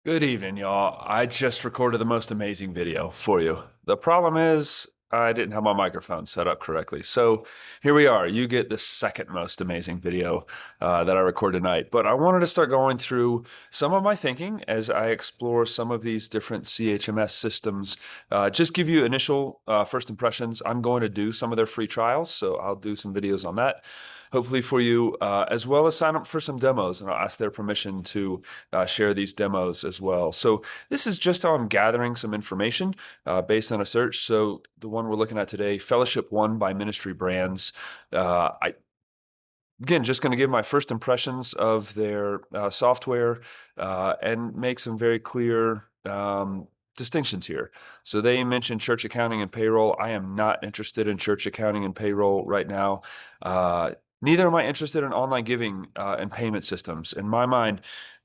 Good evening, y'all. I just recorded the most amazing video for you. The problem is I didn't have my microphone set up correctly. So here we are. You get the second most amazing video that I recorded tonight. But I wanted to start going through some of my thinking as I explore some of these different CHMS systems. Just give you initial first impressions. I'm going to do some of their free trials, so I'll do some videos on that. Hopefully for you, as well as sign up for some demos, and I'll ask their permission to share these demos as well. So this is just how I'm gathering some information based on a search. So the one we're looking at today, FellowshipOne by Ministry Brands. I Again, just going to give my first impressions of their software and make some very clear distinctions here. So they mentioned church accounting and payroll. I am not interested in church accounting and payroll right now. Neither am I interested in online giving and payment systems. In my mind,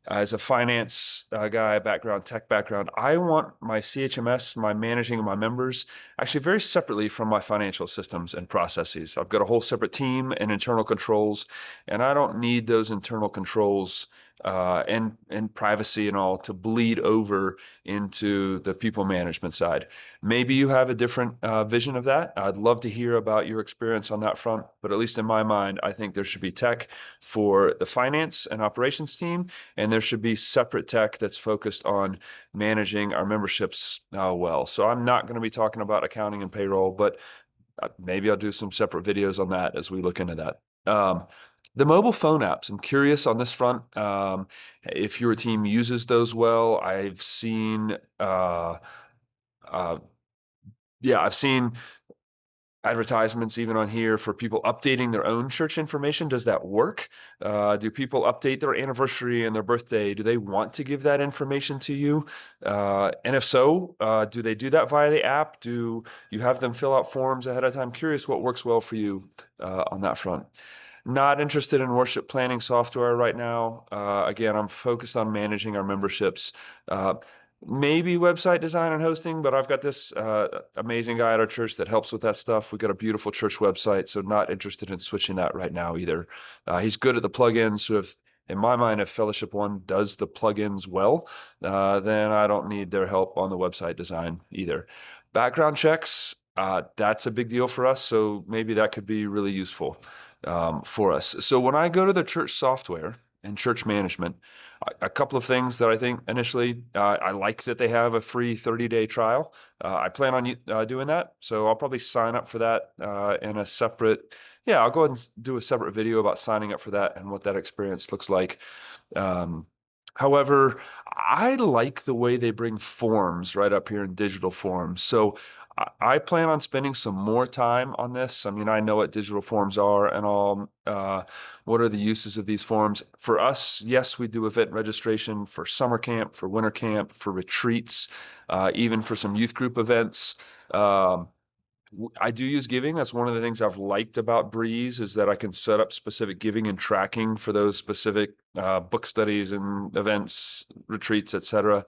as a finance guy, tech background, I want my CHMS, my managing of my members, actually very separately from my financial systems and processes. I've got a whole separate team and internal controls, and I don't need those internal controls and privacy and all to bleed over into the people management side. Maybe you have a different vision of that. I'd love to hear about your experience on that front, but at least in my mind, I think there should be tech for the finance and operations team, and there should be separate tech that's focused on managing our memberships well. So I'm not going to be talking about accounting and payroll, but maybe I'll do some separate videos on that as we look into that. The mobile phone apps, I'm curious on this front. If your team uses those well, uh, I've seen advertisements even on here for people updating their own church information. Does that work? Do people update their anniversary and their birthday? Do they want to give that information to you? And if so, do they do that via the app? Do you have them fill out forms ahead of time? Curious what works well for you on that front. Not interested in worship planning software right now. Again, I'm focused on managing our memberships. Maybe website design and hosting, but I've got this amazing guy at our church that helps with that stuff. We've got a beautiful church website, so not interested in switching that right now either. He's good at the plugins, so in my mind, if FellowshipOne does the plugins well, then I don't need their help on the website design either. Background checks, that's a big deal for us, so maybe that could be really useful for us. So when I go to the church software and church management, a couple of things that I think initially, I like that they have a free 30-day trial. I plan on doing that, so I'll probably sign up for that in a separate, I'll go ahead and do a separate video about signing up for that and what that experience looks like. However, I like the way they bring forms right up here in digital forms. So I plan on spending some more time on this. I mean, I know what digital forms are and all. What are the uses of these forms? For us, yes, we do event registration for summer camp, for winter camp, for retreats, even for some youth group events. I do use giving. That's one of the things I've liked about Breeze is that I can set up specific giving and tracking for those specific book studies and events, retreats, etc.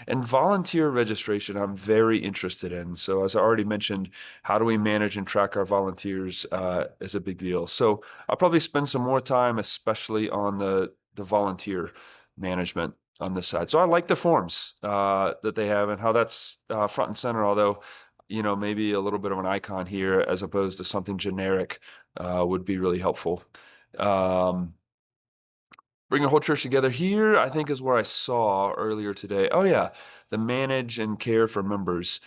And volunteer registration, I'm very interested in. So as I already mentioned, how do we manage and track our volunteers is a big deal. So I'll probably spend some more time, especially on the volunteer management on this side. So I like the forms that they have and how that's front and center, although maybe a little bit of an icon here as opposed to something generic would be really helpful. Bring a whole church together here, I think is where I saw earlier today. Oh yeah, the manage and care for members.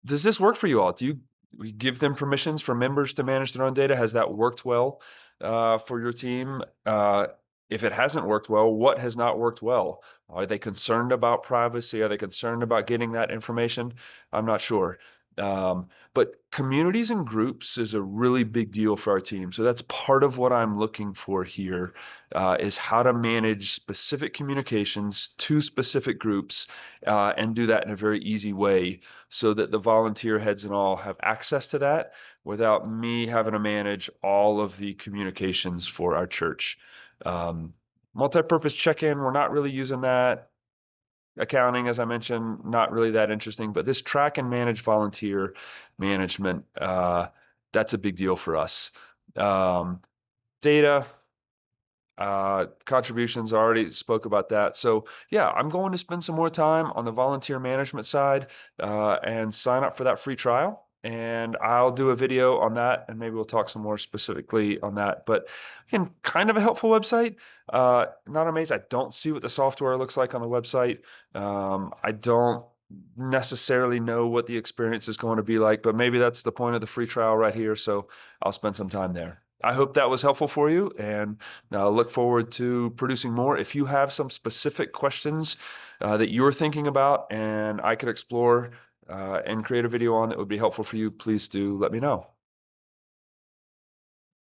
Does this work for you all? Do we give them permissions for members to manage their own data? Has that worked well for your team? If it hasn't worked well, what has not worked well? Are they concerned about privacy? Are they concerned about getting that information? I'm not sure. But communities and groups is a really big deal for our team. So that's part of what I'm looking for here is how to manage specific communications to specific groups and do that in a very easy way so that the volunteer heads and all have access to that without me having to manage all of the communications for our church. Multi-purpose check-in, we're not really using that. Accounting, as I mentioned, not really that interesting, but this track and manage volunteer management, that's a big deal for us. Data, contributions. I already spoke about that. So yeah, I'm going to spend some more time on the volunteer management side and sign up for that free trial. And I'll do a video on that, and maybe we'll talk some more specifically on that. But again, kind of a helpful website. Not amazing. I don't see what the software looks like on the website. I don't necessarily know what the experience is going to be like, but maybe that's the point of the free trial right here. So I'll spend some time there. I hope that was helpful for you, and look forward to producing more. If you have some specific questions that you're thinking about and I could explore and create a video on that would be helpful for you, please do let me know.